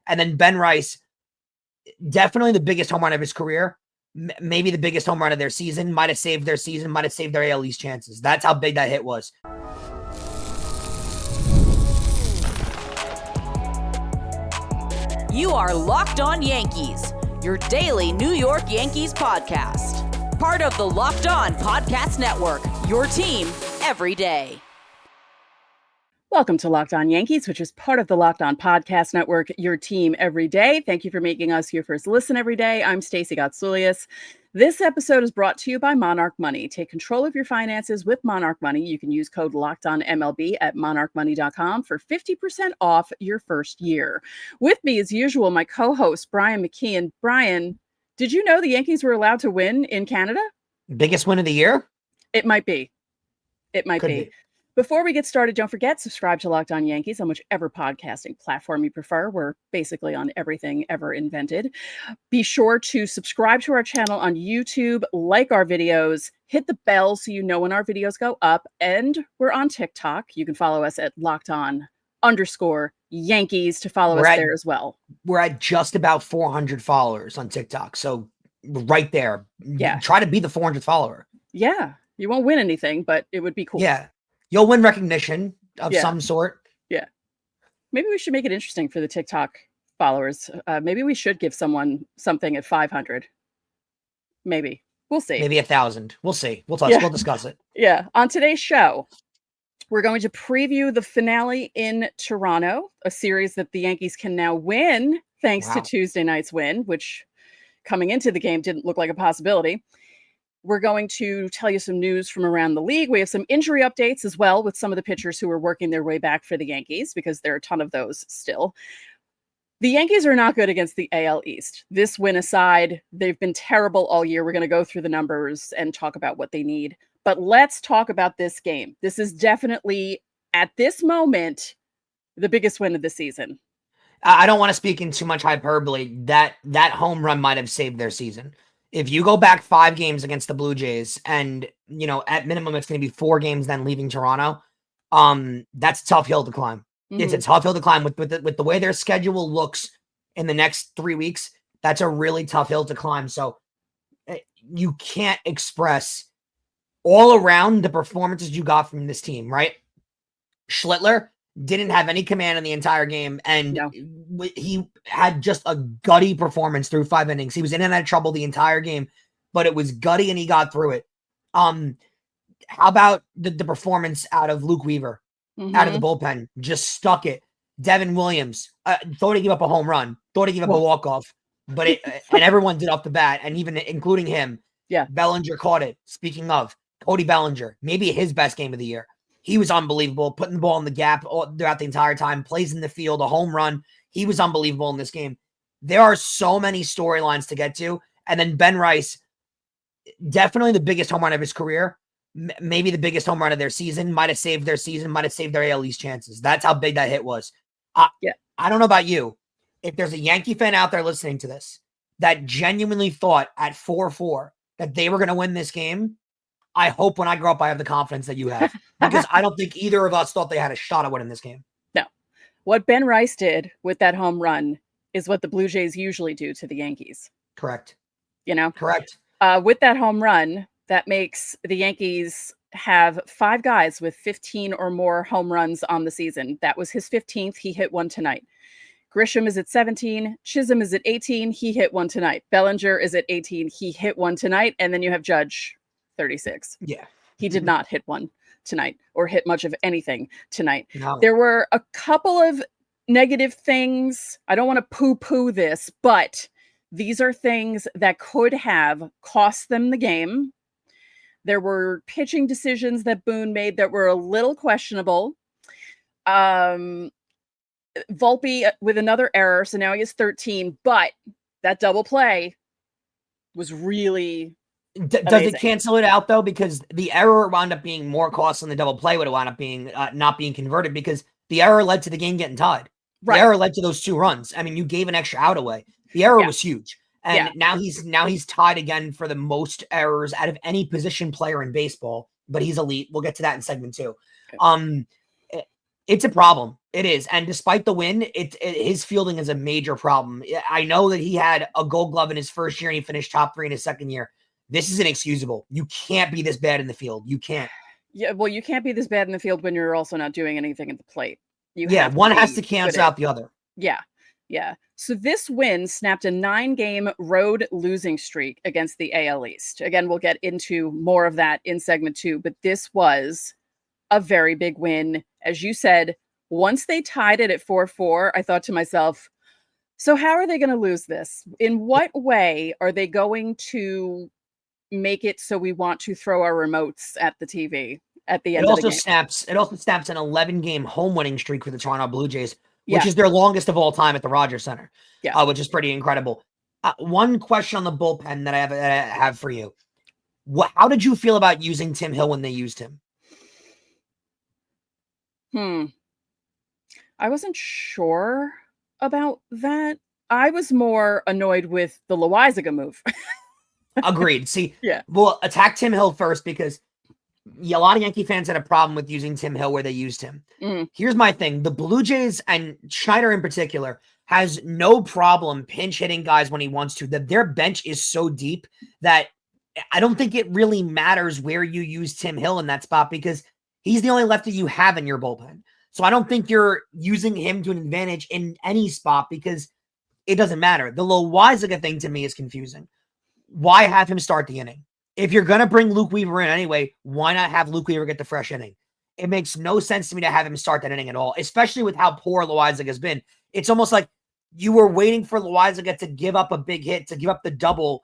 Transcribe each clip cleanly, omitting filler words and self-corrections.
And then Ben Rice, definitely the biggest home run of his career. Maybe the biggest home run of their season. Might have saved their season. Might have saved their AL East chances. That's how big that hit was. You are Locked On Yankees, your daily New York Yankees podcast. Part of the Locked On Podcast Network, your team every day. Welcome to Locked On Yankees, which is part of the Locked On Podcast Network, your team every day. Thank you for making us your first listen every day. I'm Stacey Gotsoulias. This episode is brought to you by Monarch Money. Take control of your finances with Monarch Money. You can use code LOCKEDONMLB at monarchmoney.com for 50% off your first year. With me, as usual, my co-host, Brian McKeon. Brian, did you know the Yankees were allowed to win in Canada? Biggest win of the year? It might be. It might be. Before we get started, don't forget, subscribe to Locked On Yankees on whichever podcasting platform you prefer. We're basically on everything ever invented. Be sure to subscribe to our channel on YouTube, like our videos, hit the bell so you know when our videos go up, and we're on TikTok. You can follow us at LockedOn_Yankees to follow us there as well. We're at just about 400 followers on TikTok, so right there. Yeah. Try to be the 400th follower. Yeah. You won't win anything, but it would be cool. Yeah. You'll win recognition of some sort. Yeah. Maybe we should make it interesting for the TikTok followers. Maybe we should give someone something at 500. Maybe. We'll see. Maybe 1,000. We'll see. We'll discuss it. Yeah. On today's show, we're going to preview the finale in Toronto, a series that the Yankees can now win thanks to Tuesday night's win, which coming into the game didn't look like a possibility. We're going to tell you some news from around the league. We have some injury updates as well with some of the pitchers who are working their way back for the Yankees because there are a ton of those still. The Yankees are not good against the AL East. This win aside, they've been terrible all year. We're going to go through the numbers and talk about what they need. But let's talk about this game. This is definitely, at this moment, the biggest win of the season. I don't want to speak in too much hyperbole. That home run might have saved their season. If you go back 5 games against the Blue Jays and, at minimum, it's going to be 4 games then leaving Toronto, that's a tough hill to climb. Mm-hmm. It's a tough hill to climb with the way their schedule looks in the next 3 weeks. That's a really tough hill to climb. So you can't express all around the performances you got from this team, right? Schlittler didn't have any command in the entire game, and he had just a gutty performance through 5 innings. He was in and out of trouble the entire game, but it was gutty, and he got through it. How about the performance out of Luke Weaver, out of the bullpen? Just stuck it. Devin Williams thought he gave up a home run, thought he gave up a walk-off, but and everyone did off the bat, and even including him. Yeah, Bellinger caught it. Speaking of, Cody Bellinger, maybe his best game of the year. He was unbelievable, putting the ball in the gap throughout the entire time, plays in the field, a home run. He was unbelievable in this game. There are so many storylines to get to. And then Ben Rice, definitely the biggest home run of his career, maybe the biggest home run of their season, might have saved their season, might have saved their AL East chances. That's how big that hit was. I don't know about you. If there's a Yankee fan out there listening to this that genuinely thought at 4-4 that they were going to win this game, I hope when I grow up, I have the confidence that you have, because I don't think either of us thought they had a shot at winning this game. No. What Ben Rice did with that home run is what the Blue Jays usually do to the Yankees. Correct. Correct. With that home run, that makes the Yankees have 5 guys with 15 or more home runs on the season. That was his 15th. He hit one tonight. Grisham is at 17. Chisholm is at 18. He hit one tonight. Bellinger is at 18. He hit one tonight. And then you have Judge, 36. Yeah. He did not hit one tonight or hit much of anything tonight. No. There were a couple of negative things. I don't want to poo-poo this, but these are things that could have cost them the game. There were pitching decisions that Boone made that were a little questionable. Volpe with another error, so now he has 13, but that double play was really Does it cancel it out, though? Because the error wound up being more costly than the double play would have wound up being not being converted, because the error led to the game getting tied. Right. The error led to those 2 runs. I mean, you gave an extra out away. The error was huge. And now he's tied again for the most errors out of any position player in baseball, but he's elite. We'll get to that in segment 2. It's a problem. It is. And despite the win, his fielding is a major problem. I know that he had a Gold Glove in his first year and he finished top 3 in his second year. This is inexcusable. You can't be this bad in the field. You can't. Yeah, well, you can't be this bad in the field when you're also not doing anything at the plate. One has to cancel out the other. Yeah. Yeah. So this win snapped a 9-game road losing streak against the AL East. Again, we'll get into more of that in segment 2, but this was a very big win. As you said, once they tied it at 4-4, I thought to myself, so how are they going to lose this? In what way are they going to make it so we want to throw our remotes at the TV at the end of the game? It also snaps an 11-game home winning streak for the Toronto Blue Jays, which is their longest of all time at the Rogers Center, which is pretty incredible. One question on the bullpen that I have for you. How did you feel about using Tim Hill when they used him? I wasn't sure about that. I was more annoyed with the Loaizaga move. Agreed. See, we'll attack Tim Hill first because a lot of Yankee fans had a problem with using Tim Hill where they used him. Here's my thing. The Blue Jays, and Schneider in particular, has no problem pinch hitting guys when he wants to. Their bench is so deep that I don't think it really matters where you use Tim Hill in that spot because he's the only lefty you have in your bullpen. So I don't think you're using him to an advantage in any spot because it doesn't matter. The Loaizaga thing to me is confusing. Why have him start the inning? If you're going to bring Luke Weaver in anyway, why not have Luke Weaver get the fresh inning? It makes no sense to me to have him start that inning at all, especially with how poor Loaizaga has been. It's almost like you were waiting for Loaizaga to give up a big hit, to give up the double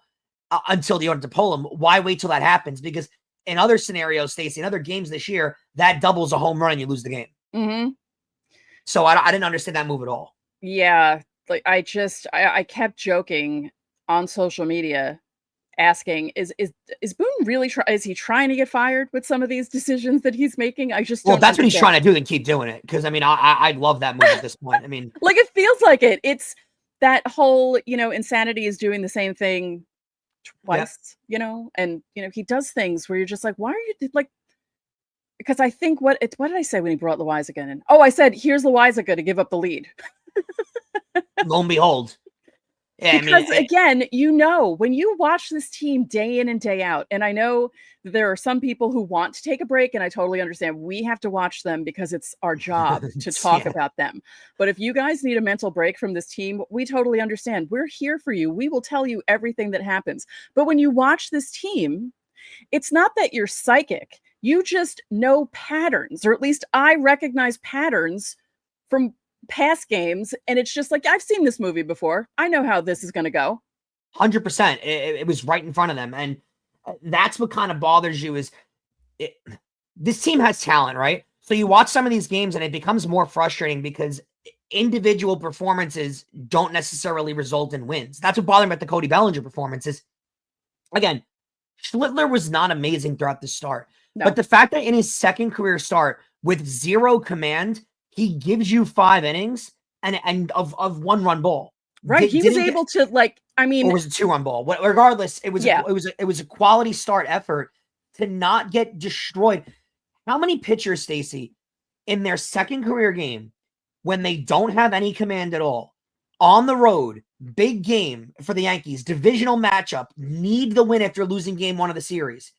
until you wanted to pull him. Why wait till that happens? Because in other scenarios, Stacey, in other games this year, that doubles a home run and you lose the game. So I didn't understand that move at all. Yeah, like I kept joking on social media, asking, "Is Boone really is he trying to get fired with some of these decisions that he's making?" I just don't that's what he's understand. trying to do. Then keep doing it because I mean I love that move at this point. I mean, like it feels like it. It's that whole insanity is doing the same thing twice. And he does things where you're just like, why are you like? Because I think what did I say when he brought Loaizaga in? Oh, I said, here's Loaizaga to give up the lead. Lo and behold. Yeah, because again, when you watch this team day in and day out, and I know there are some people who want to take a break, and I totally understand. We have to watch them because it's our job to talk about them. But if you guys need a mental break from this team, we totally understand. We're here for you. We will tell you everything that happens. But when you watch this team, it's not that you're psychic. You just know patterns, or at least I recognize patterns from past games. And it's just like, I've seen this movie before. I know how this is going to go. 100%. It was right in front of them. And that's what kind of bothers you is this team has talent, right? So you watch some of these games and it becomes more frustrating because individual performances don't necessarily result in wins. That's what bothered me about the Cody Bellinger performance is, again, Schlittler was not amazing throughout the start. No. But the fact that in his second career start with zero command, he gives you 5 innings and of 1-run ball. Right. He was able to or was it 2-run ball? Regardless, it was a quality start effort to not get destroyed. How many pitchers, Stacey, in their second career game, when they don't have any command at all, on the road, big game for the Yankees, divisional matchup, need the win after losing game 1 of the series?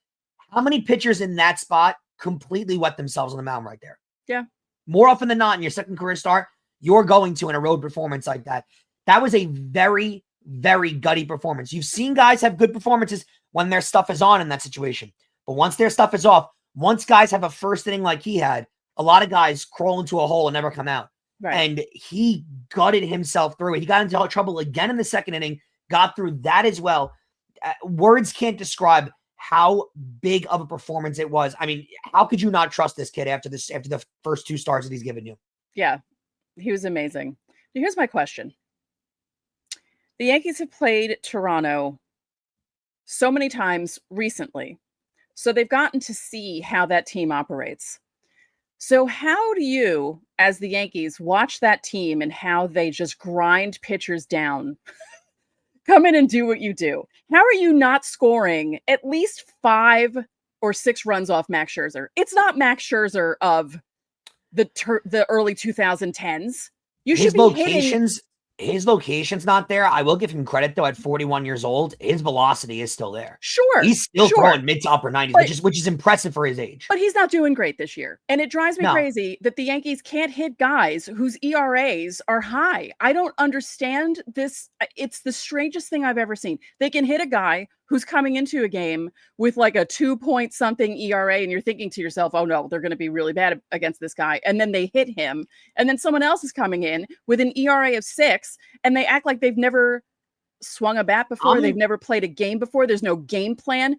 How many pitchers in that spot completely wet themselves on the mound right there? Yeah. More often than not, in your second career start, you're going to in a road performance like that. That was a very, very gutty performance. You've seen guys have good performances when their stuff is on in that situation. But once their stuff is off, once guys have a first inning like he had, a lot of guys crawl into a hole and never come out. Right. And he gutted himself through it. He got into trouble again in the second inning, got through that as well. Words can't describe how big of a performance it was. I mean, how could you not trust this kid after the first 2 starts that he's given you? Yeah, he was amazing. Here's my question. The Yankees have played Toronto so many times recently, so they've gotten to see how that team operates. So how do you, as the Yankees, watch that team and how they just grind pitchers down, come in and do what you do? How are you not scoring at least 5 or 6 runs off Max Scherzer? It's not Max Scherzer of the early 2010s. You should His be hitting. His location's not there. I will give him credit though. At 41 years old, his velocity is still there. Sure, He's still throwing mid to upper 90s, which is impressive for his age. But he's not doing great this year. And it drives me No. crazy that the Yankees can't hit guys whose ERAs are high. I don't understand this. It's the strangest thing I've ever seen. They can hit a guy who's coming into a game with like a 2 point something ERA, and you're thinking to yourself, oh no, they're going to be really bad against this guy. And then they hit him. And then someone else is coming in with an ERA of 6, and they act like they've never swung a bat before. They've never played a game before. There's no game plan.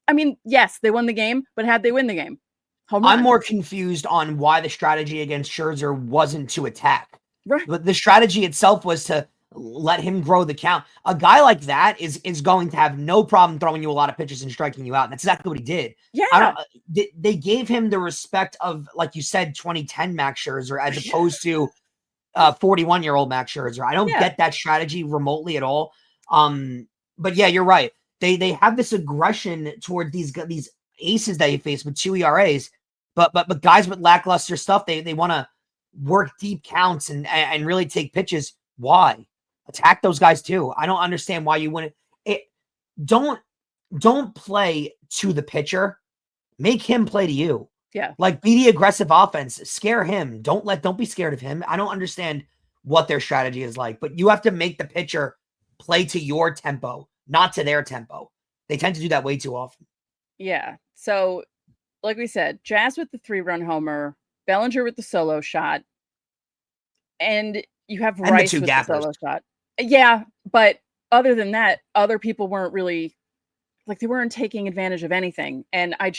I mean, yes, they won the game, but how'd they win the game? Home run. I'm more confused on why the strategy against Scherzer wasn't to attack. Right. But the strategy itself was to let him grow the count. A guy like that is going to have no problem throwing you a lot of pitches and striking you out. And that's exactly what he did. Yeah. They gave him the respect of, like you said, 2010 Max Scherzer as opposed to 41-year-old Max Scherzer. I don't get that strategy remotely at all. But yeah, you're right. They have this aggression toward these aces that you face with 2 ERAs, but guys with lackluster stuff, they want to work deep counts and really take pitches. Why? Attack those guys too. I don't understand why you wouldn't. Don't play to the pitcher. Make him play to you. Yeah. Like, be the aggressive offense. Scare him. Don't be scared of him. I don't understand what their strategy is like, but you have to make the pitcher play to your tempo, not to their tempo. They tend to do that way too often. Yeah. So, like we said, Jazz with the 3-run homer, Bellinger with the solo shot, and you have Rice with the solo shot. Yeah, but other than that, other people weren't really, like, they weren't taking advantage of anything. And I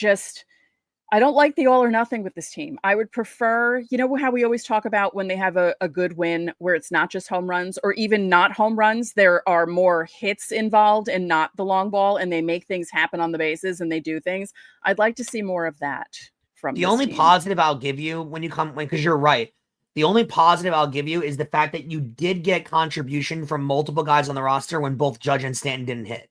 don't like the all or nothing with this team. I would prefer, you know how we always talk about when they have a good win where it's not just home runs or even not home runs, there are more hits involved and not the long ball, and they make things happen on the bases and they do things. I'd like to see more of that from the only team. Positive I'll give you because you're right. The only positive I'll give you is the fact that you did get contribution from multiple guys on the roster when both Judge and Stanton didn't hit.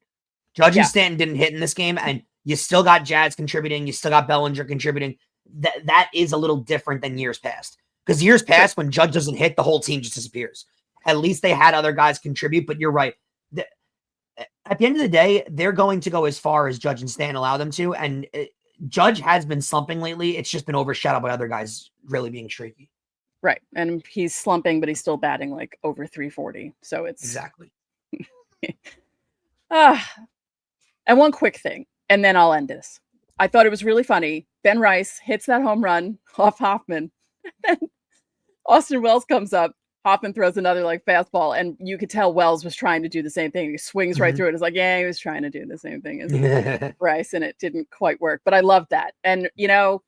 Judge and Stanton didn't hit in this game, and you still got Jazz contributing. You still got Bellinger contributing. That is a little different than years past. Because years past, when Judge doesn't hit, the whole team just disappears. At least they had other guys contribute, but you're right. At the end of the day, they're going to go as far as Judge and Stanton allow them to, and Judge has been slumping lately. It's just been overshadowed by other guys really being streaky. Right, and he's slumping, but he's still batting like over 340. So it's... Exactly. And one quick thing, and then I'll end this. I thought it was really funny. Ben Rice hits that home run off Hoffman. And then Austin Wells comes up. Hoffman throws another like fastball, and you could tell Wells was trying to do the same thing. He swings right through it. It's like, yeah, he was trying to do the same thing as Rice, and it didn't quite work. But I love that. And, you know,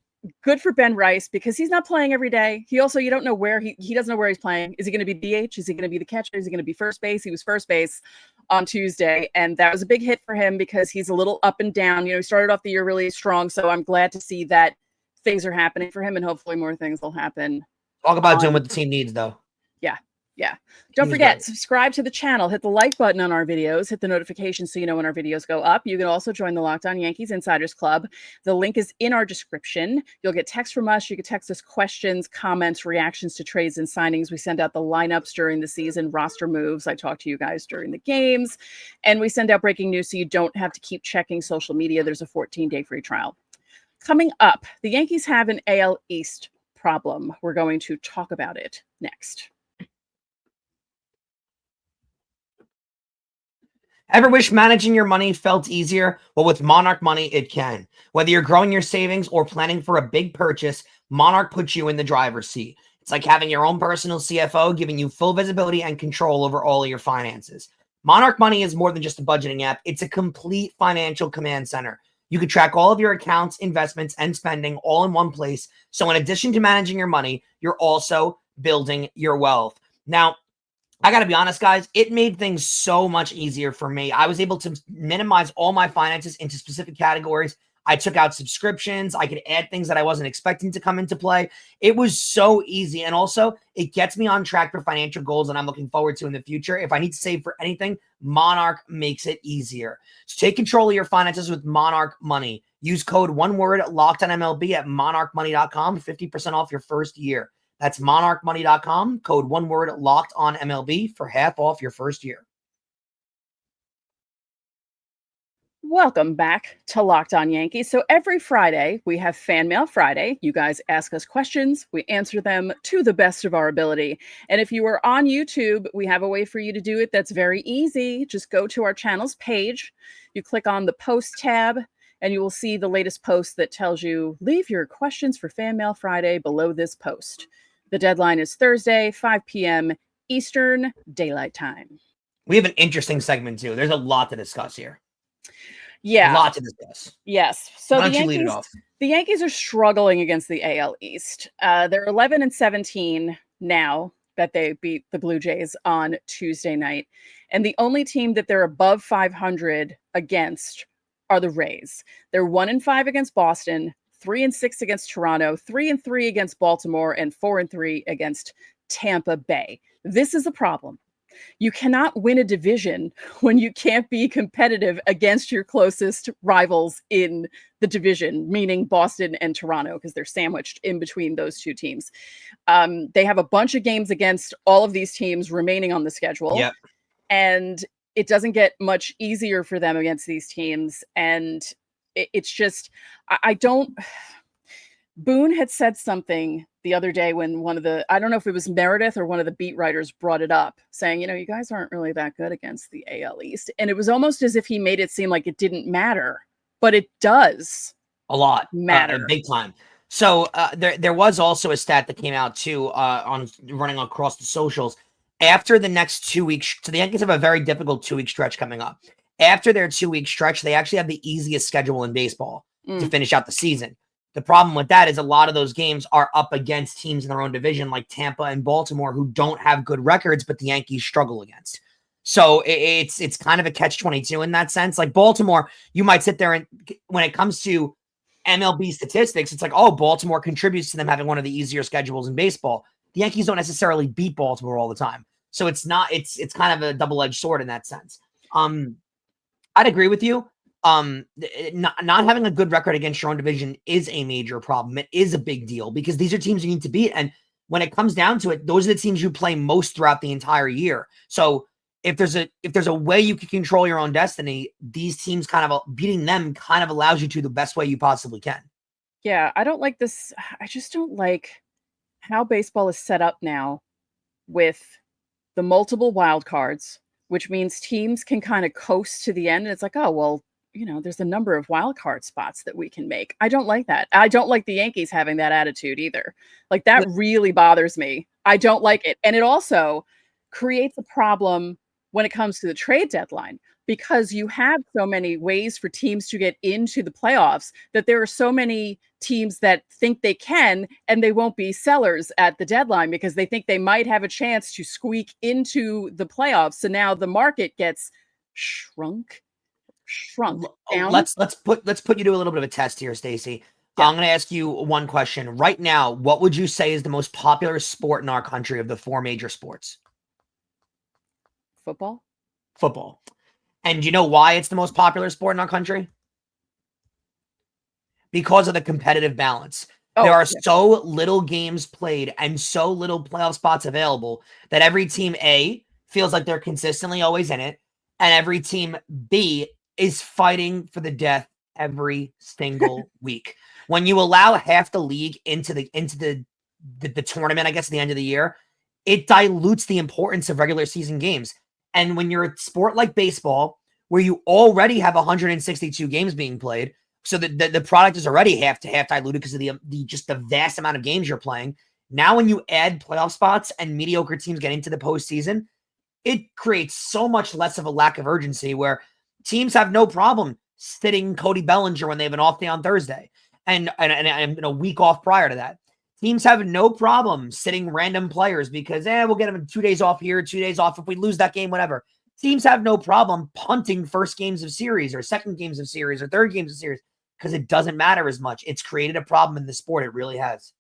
good for Ben Rice because he's not playing every day. He also, you don't know where he doesn't know where he's playing. Is he going to be DH? Is he going to be the catcher? Is he going to be first base? He was first base on Tuesday, and that was a big hit for him because he's a little up and down. You know, he started off the year really strong, so I'm glad to see that things are happening for him, and hopefully more things will happen. Talk about doing what the team needs, though. Yeah. Don't forget, subscribe to the channel, hit the like button on our videos, hit the notification so you know when our videos go up. You can also join the Locked On Yankees Insiders Club. The link is in our description. You'll get text from us. You can text us questions, comments, reactions to trades and signings. We send out the lineups during the season, roster moves. I talk to you guys during the games, and we send out breaking news so you don't have to keep checking social media. There's a 14-day free trial. Coming up, the Yankees have an AL East problem. We're going to talk about it next. Ever wish managing your money felt easier? Well, with Monarch Money, it can. Whether you're growing your savings or planning for a big purchase, Monarch puts you in the driver's seat. It's like having your own personal CFO, giving you full visibility and control over all of your finances. Monarch Money is more than just a budgeting app. It's a complete financial command center. You can track all of your accounts, investments, and spending all in one place. So in addition to managing your money, you're also building your wealth. Now, I got to be honest, guys, it made things so much easier for me. I was able to minimize all my finances into specific categories. I took out subscriptions. I could add things that I wasn't expecting to come into play. It was so easy. And also, it gets me on track for financial goals that I'm looking forward to in the future. If I need to save for anything, Monarch makes it easier. So take control of your finances with Monarch Money. Use code one word locked on MLB at monarchmoney.com, 50% off your first year. That's monarchmoney.com, code one word locked on MLB for half off your first year. Welcome back to Locked On Yankees. So every Friday, we have Fan Mail Friday. You guys ask us questions. We answer them to the best of our ability. And if you are on YouTube, we have a way for you to do it that's very easy. Just go to our channel's page. You click on the Post tab, and you will see the latest post that tells you, leave your questions for Fan Mail Friday below this post. The deadline is Thursday, 5 p.m. Eastern Daylight Time. We have an interesting segment, too. There's a lot to discuss here. Yeah. A lot to discuss. Yes. So Why don't you lead it off? The Yankees are struggling against the AL East. They're 11-17 now that they beat the Blue Jays on Tuesday night. And the only team that they're above 500 against are the Rays. They're 1-5 against Boston, 3-6 against Toronto, 3-3 against Baltimore, and 4-3 against Tampa Bay. This is a problem. You cannot win a division when you can't be competitive against your closest rivals in the division, meaning Boston and Toronto, because they're sandwiched in between those two teams. They have a bunch of games against all of these teams remaining on the schedule. Yep. And it doesn't get much easier for them against these teams. And it's just, I don't... Boone had said something the other day when I don't know if it was Meredith or one of the beat writers brought it up, saying, you guys aren't really that good against the AL East. And it was almost as if he made it seem like it didn't matter, but it does. A lot. Matter. Big time. So there was also a stat that came out, too, on running across the socials. After the next 2 weeks, so the Yankees have a very difficult 2-week stretch coming up. After their 2-week stretch, they actually have the easiest schedule in baseball to finish out the season. The problem with that is a lot of those games are up against teams in their own division like Tampa and Baltimore who don't have good records, but the Yankees struggle against. So it's kind of a catch-22 in that sense. Like Baltimore, you might sit there and when it comes to MLB statistics, it's like, oh, Baltimore contributes to them having one of the easier schedules in baseball. The Yankees don't necessarily beat Baltimore all the time. So it's kind of a double-edged sword in that sense. I'd agree with you. Not having a good record against your own division is a major problem. It is a big deal because these are teams you need to beat. And when it comes down to it, those are the teams you play most throughout the entire year. So if there's a way you can control your own destiny, these teams beating them kind of allows you to the best way you possibly can. Yeah, I don't like this. I just don't like how baseball is set up now with the multiple wild cards, which means teams can kind of coast to the end. And it's like, oh, well, there's a number of wild card spots that we can make. I don't like that. I don't like the Yankees having that attitude either. Like that really bothers me. I don't like it. And it also creates a problem when it comes to the trade deadline because you have so many ways for teams to get into the playoffs that there are so many teams that think they can and they won't be sellers at the deadline because they think they might have a chance to squeak into the playoffs. So now the market gets shrunk down. Let's put you to a little bit of a test here, Stacey. Yeah. I'm going to ask you one question right now. What would you say is the most popular sport in our country of the 4 major sports? Football. And do you know why it's the most popular sport in our country? Because of the competitive balance. There are so little games played and so little playoff spots available that every team A feels like they're consistently always in it, and every team B is fighting for the death every single week. When you allow half the league into the tournament, I guess at the end of the year, it dilutes the importance of regular season games. And when you're a sport like baseball, where you already have 162 games being played, so the product is already half diluted because of the vast amount of games you're playing. Now, when you add playoff spots and mediocre teams get into the postseason, it creates so much less of a lack of urgency where teams have no problem sitting Cody Bellinger when they have an off day on Thursday and a week off prior to that. Teams have no problem sitting random players because we'll get them 2 days off here, 2 days off if we lose that game, whatever. Teams have no problem punting first games of series or second games of series or third games of series because it doesn't matter as much. It's created a problem in the sport. It really has.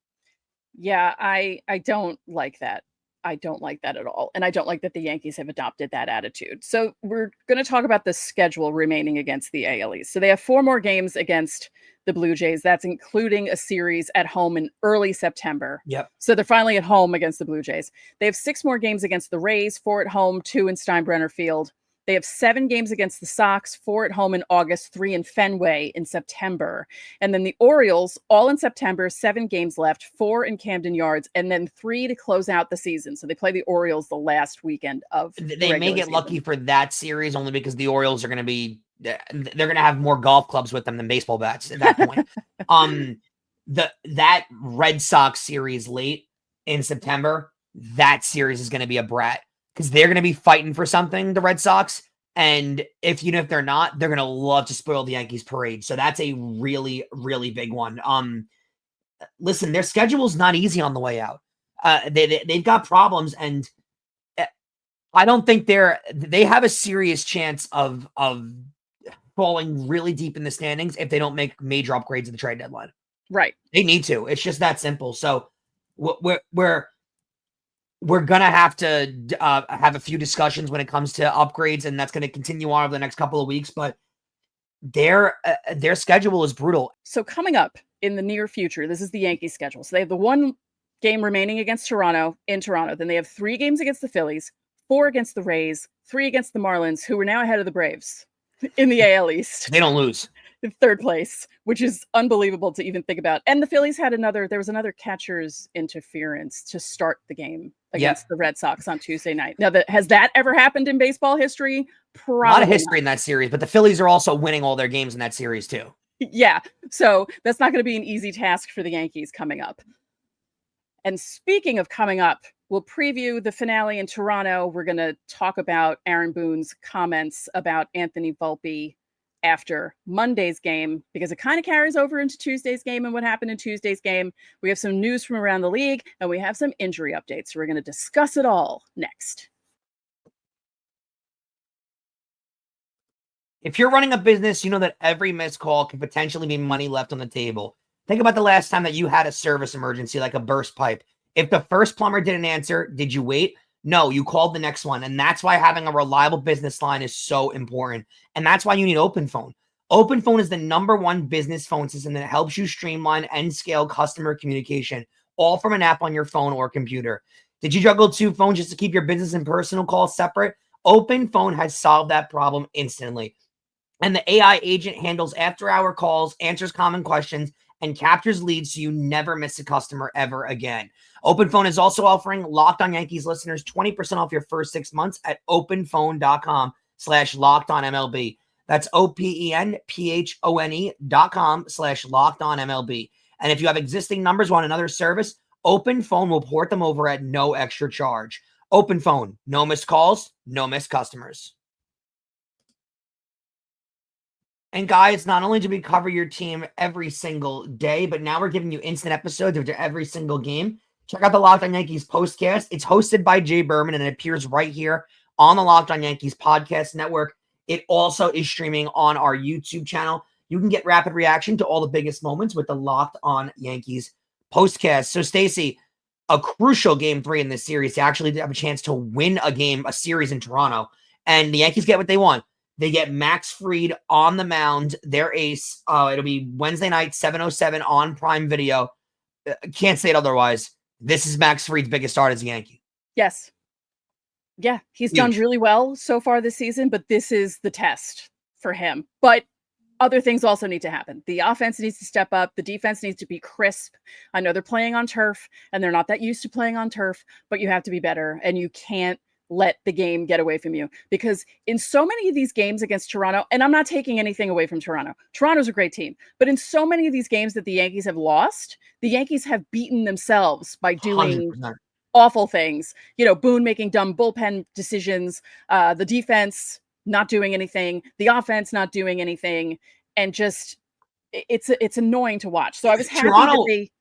Yeah, I don't like that. I don't like that at all. And I don't like that the Yankees have adopted that attitude. So we're going to talk about the schedule remaining against the AL East. So they have 4 more games against the Blue Jays. That's including a series at home in early September. Yep. So they're finally at home against the Blue Jays. They have 6 more games against the Rays, 4 at home, 2 in Steinbrenner Field. They have 7 games against the Sox, 4 at home in August, 3 in Fenway in September. And then the Orioles, all in September, 7 games left, 4 in Camden Yards, and then 3 to close out the season. So they play the Orioles the last weekend of They may get lucky for that series only because the Orioles are going to be, they're going to have more golf clubs with them than baseball bats at that point. That Red Sox series late in September, that series is going to be a brat. Because they're going to be fighting for something, the Red Sox. And if they're not, they're going to love to spoil the Yankees parade. So that's a really, really big one. Listen, their schedule's not easy on the way out. They've got problems, and I don't think they have a serious chance of falling really deep in the standings if they don't make major upgrades at the trade deadline. Right. They need to. It's just that simple. So we're going to have a few discussions when it comes to upgrades, and that's going to continue on over the next couple of weeks. But their schedule is brutal. So coming up in the near future, this is the Yankees schedule. So they have the 1 game remaining against Toronto in Toronto. Then they have 3 games against the Phillies, 4 against the Rays, 3 against the Marlins, who are now ahead of the Braves in the AL East. They don't lose. In 3rd place, which is unbelievable to even think about. And the Phillies had there was another catcher's interference to start the game against the Red Sox on Tuesday night. Now, has that ever happened in baseball history? Probably a lot of history in that series, but the Phillies are also winning all their games in that series too. Yeah. So that's not going to be an easy task for the Yankees coming up. And speaking of coming up, we'll preview the finale in Toronto. We're going to talk about Aaron Boone's comments about Anthony Volpe after Monday's game, because it kind of carries over into Tuesday's game and what happened in Tuesday's game. We have some news from around the league, and we have some injury updates. So we're going to discuss it all next. If you're running a business, you know that every missed call could potentially be money left on the table. Think about the last time that you had a service emergency, like a burst pipe. If the first plumber didn't answer, did you wait? No, you called the next one. And that's why having a reliable business line is so important. And that's why you need OpenPhone. OpenPhone is the #1 business phone system that helps you streamline and scale customer communication, all from an app on your phone or computer. Did you juggle 2 phones just to keep your business and personal calls separate? OpenPhone has solved that problem instantly. And the AI agent handles after-hour calls, answers common questions, and captures leads so you never miss a customer ever again. OpenPhone is also offering Locked On Yankees listeners 20% off your first 6 months at openphone.com/LockedOnMLB. That's openphone.com/LockedOnMLB. And if you have existing numbers on another service, OpenPhone will port them over at no extra charge. OpenPhone, no missed calls, no missed customers. And guys, not only do we cover your team every single day, but now we're giving you instant episodes of every single game. Check out the Locked On Yankees postcast. It's hosted by Jay Berman, and it appears right here on the Locked On Yankees podcast network. It also is streaming on our YouTube channel. You can get rapid reaction to all the biggest moments with the Locked On Yankees postcast. So, Stacey, a crucial game 3 in this series to actually have a chance to win a series in Toronto. And the Yankees get what they want. They get Max Fried on the mound, their ace. It'll be Wednesday night, 7:07 on Prime Video. Can't say it otherwise. This is Max Fried's biggest start as a Yankee. Yes. Yeah, he's done really well so far this season, but this is the test for him. But other things also need to happen. The offense needs to step up. The defense needs to be crisp. I know they're playing on turf, and they're not that used to playing on turf, but you have to be better, and you can't let the game get away from you, because in so many of these games against Toronto, and I'm not taking anything away from Toronto. Toronto's a great team, but in so many of these games that the Yankees have lost, the Yankees have beaten themselves by doing 100%. Awful things. Boone making dumb bullpen decisions, the defense not doing anything, the offense not doing anything, and just it's annoying to watch. So I was happy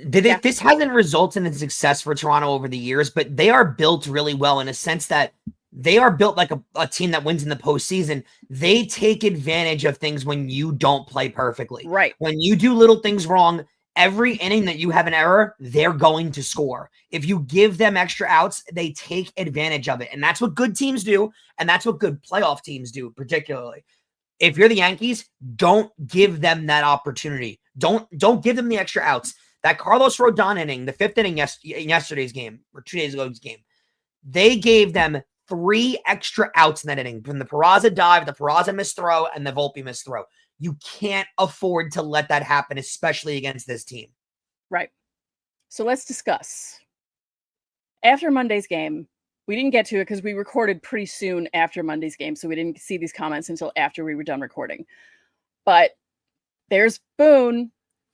that this hasn't resulted in success for Toronto over the years, but they are built really well in a sense that they are built like a team that wins in the postseason. They take advantage of things when you don't play perfectly. Right. When you do little things wrong, every inning that you have an error, they're going to score. If you give them extra outs, they take advantage of it. And that's what good teams do. And that's what good playoff teams do, particularly. If you're the Yankees, don't give them that opportunity. Don't give them the extra outs. That Carlos Rodon inning, the 5th inning yesterday's game, or 2 days ago's game, they gave them 3 extra outs in that inning from the Peraza dive, the Peraza missed throw, and the Volpe missed throw. You can't afford to let that happen, especially against this team. Right. So let's discuss. After Monday's game, we didn't get to it because we recorded pretty soon after Monday's game, so we didn't see these comments until after we were done recording. But there's Boone.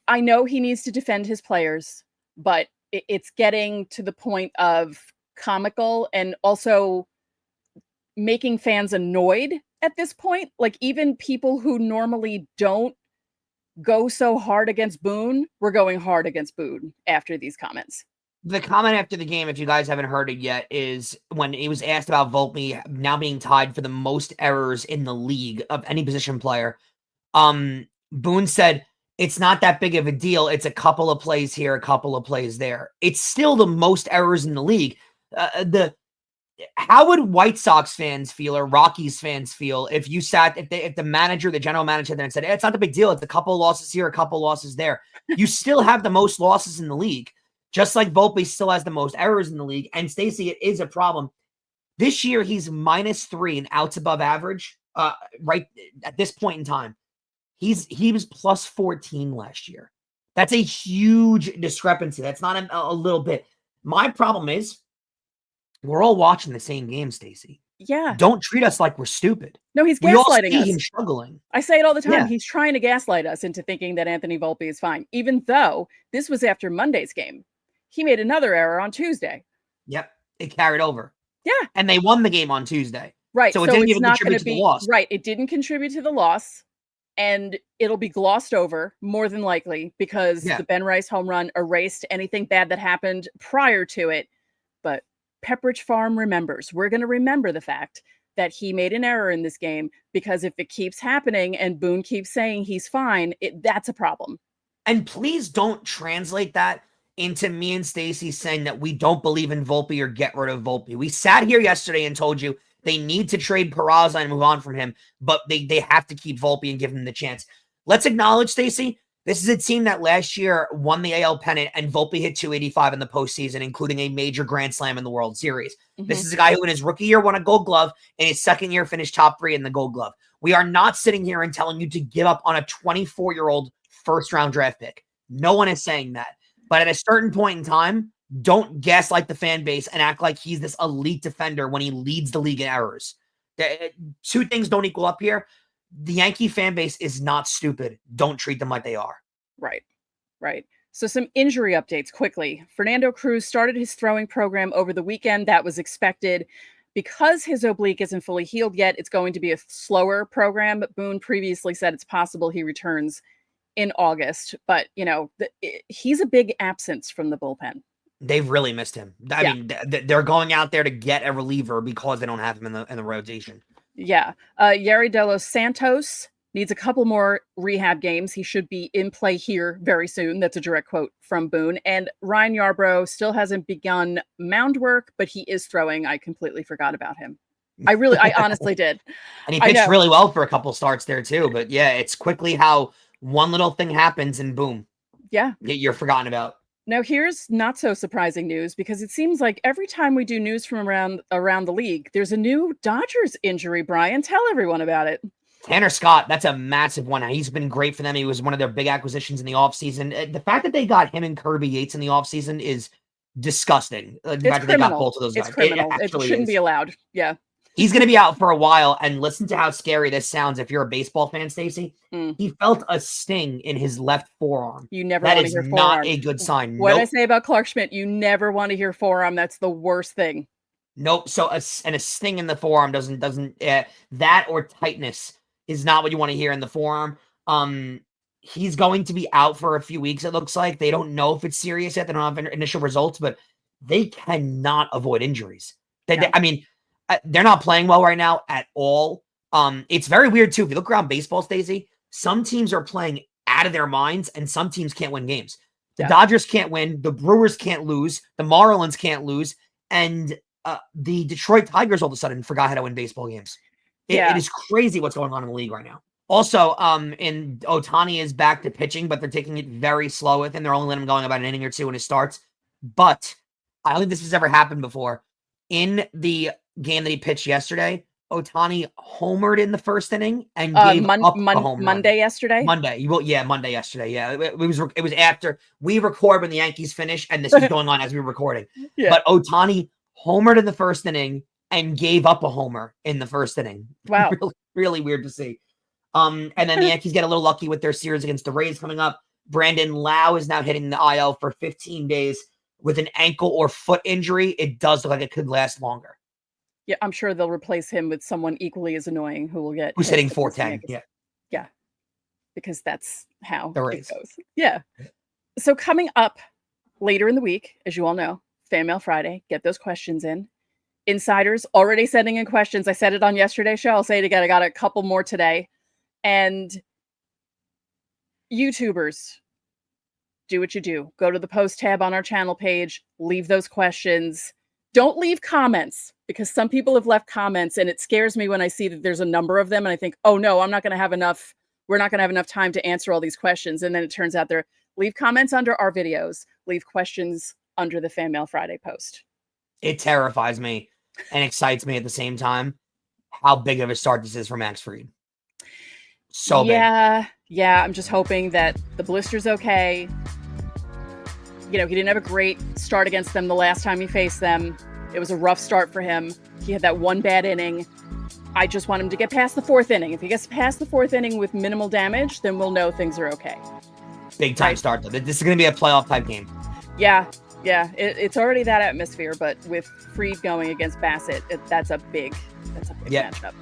I know he needs to defend his players, but it's getting to the point of comical and also making fans annoyed at this point. Like, even people who normally don't go so hard against Boone were going hard against Boone after these comments. The comment after the game, if you guys haven't heard it yet, is when he was asked about Volpe now being tied for the most errors in the league of any position player. Boone said, it's not that big of a deal. It's a couple of plays here, a couple of plays there. It's still the most errors in the league. How would White Sox fans feel or Rockies fans feel if you sat, if the manager, the general manager then said, it's not a big deal. It's a couple of losses here, a couple of losses there. You still have the most losses in the league. Just like Volpe still has the most errors in the league. And Stacey, it is a problem. This year, he's -3 and outs above average. Right at this point in time, he was +14 last year. That's a huge discrepancy. That's not a little bit. My problem is we're all watching the same game, Stacey. Yeah. Don't treat us like we're stupid. No, he's We all gaslighting see us. him struggling. I say it all the time. Yeah. He's trying to gaslight us into thinking that Anthony Volpe is fine, even though this was after Monday's game. He made another error on Tuesday. Yep. It carried over. Yeah. And they won the game on Tuesday. Right. So it didn't it's even not contribute going to the loss. Right. It didn't contribute to the loss. And it'll be glossed over more than likely because the Ben Rice home run erased anything bad that happened prior to it. But Pepperidge Farm remembers. We're going to remember the fact that he made an error in this game because if it keeps happening and Boone keeps saying he's fine, that's a problem. And please don't translate that into me and Stacey saying that we don't believe in Volpe or get rid of Volpe. We sat here yesterday and told you they need to trade Peraza and move on from him, but they have to keep Volpe and give him the chance. Let's acknowledge, Stacey, this is a team that last year won the AL pennant and Volpe hit 285 in the postseason, including a major grand slam in the World Series. Mm-hmm. This is a guy who in his rookie year won a Gold Glove and his second year finished top 3 in the Gold Glove. We are not sitting here and telling you to give up on a 24-year-old first-round draft pick. No one is saying that. But at a certain point in time, don't gaslight the fan base and act like he's this elite defender when he leads the league in errors. Two things don't equal up here. The Yankee fan base is not stupid. Don't treat them like they are. Right, right. So some injury updates quickly. Fernando Cruz started his throwing program over the weekend. That was expected. Because his oblique isn't fully healed yet, it's going to be a slower program. Boone previously said it's possible he returns in August, but he's a big absence from the bullpen. They've really missed him. I mean, they're going out there to get a reliever because they don't have him in the rotation. Yeah. Yari De Los Santos needs a couple more rehab games. He should be in play here very soon. That's a direct quote from Boone. And Ryan Yarbrough still hasn't begun mound work, but he is throwing. I completely forgot about him. I honestly did. And he pitched really well for a couple starts there too. But yeah, it's quickly how one little thing happens and boom. Yeah. You're forgotten about. Now, here's not so surprising news because it seems like every time we do news from around the league, there's a new Dodgers injury. Brian, tell everyone about it. Tanner Scott, that's a massive one. He's been great for them. He was one of their big acquisitions in the offseason. The fact that they got him and Kirby Yates in the offseason is disgusting. The fact that they got both of those guys. It's criminal. It shouldn't be allowed. Yeah. He's going to be out for a while, and listen to how scary this sounds if you're a baseball fan, Stacey. He felt a sting in his left forearm. You never want to hear forearm. That is not a good sign. What did I say about Clark Schmidt? You never want to hear forearm. That's the worst thing. Nope. So a sting in the forearm doesn't that or tightness is not what you want to hear in the forearm. He's going to be out for a few weeks, it looks like. They don't know if it's serious yet. They don't have initial results, but they cannot avoid injuries. They're not playing well right now at all. It's very weird, too. If you look around baseball, Stacey, some teams are playing out of their minds, and some teams can't win games. The Dodgers can't win. The Brewers can't lose. The Marlins can't lose. And the Detroit Tigers all of a sudden forgot how to win baseball games. It is crazy what's going on in the league right now. Also, and Ohtani is back to pitching, but they're taking it very slow with him. They're only letting him go about an inning or two in his starts. But I don't think this has ever happened before. In the game that he pitched yesterday, Ohtani homered in the first inning and gave up a home Monday yesterday. Monday yesterday. Yeah, it was after we record when the Yankees finish, and this was going on as we were recording. Yeah. But Ohtani homered in the first inning and gave up a homer in the first inning. Wow, really, really weird to see. And then the Yankees get a little lucky with their series against the Rays coming up. Brandon Lau is now hitting the IL for 15 days with an ankle or foot injury. It does look like it could last longer. Yeah, I'm sure they'll replace him with someone equally as annoying who's hitting 410. Yeah, because that's how it goes. Yeah. So coming up later in the week, as you all know, Fan Mail Friday. Get those questions in. Insiders already sending in questions. I said it on yesterday's show. I'll say it again. I got a couple more today. And YouTubers, do what you do. Go to the post tab on our channel page. Leave those questions. Don't leave comments, because some people have left comments and it scares me when I see that there's a number of them and I think, oh no, I'm not going to have enough. We're not going to have enough time to answer all these questions. And then it turns out leave comments under our videos, leave questions under the Fan Mail Friday post. It terrifies me and excites me at the same time how big of a start this is for Max Fried. So big. Yeah. I'm just hoping that the blister's okay. You know, he didn't have a great start against them the last time he faced them. It was a rough start for him. He had that one bad inning. I just want him to get past the fourth inning. If he gets past the fourth inning with minimal damage, then we'll know things are okay. Big time start, though. This is going to be a playoff type game. Yeah. It's already that atmosphere, but with Fried going against Bassett, that's a big matchup.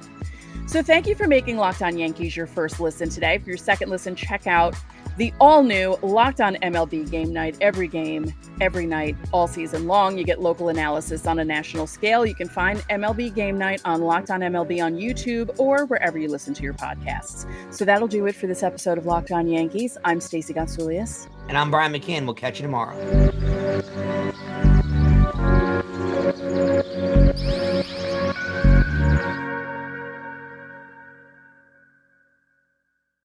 So thank you for making Locked On Yankees your first listen today. For your second listen, check out the all-new Locked On MLB Game Night. Every game, every night, all season long. You get local analysis on a national scale. You can find MLB Game Night on Locked On MLB on YouTube or wherever you listen to your podcasts. So that'll do it for this episode of Locked On Yankees. I'm Stacey Gotsoulias. And I'm Brian McCann. We'll catch you tomorrow.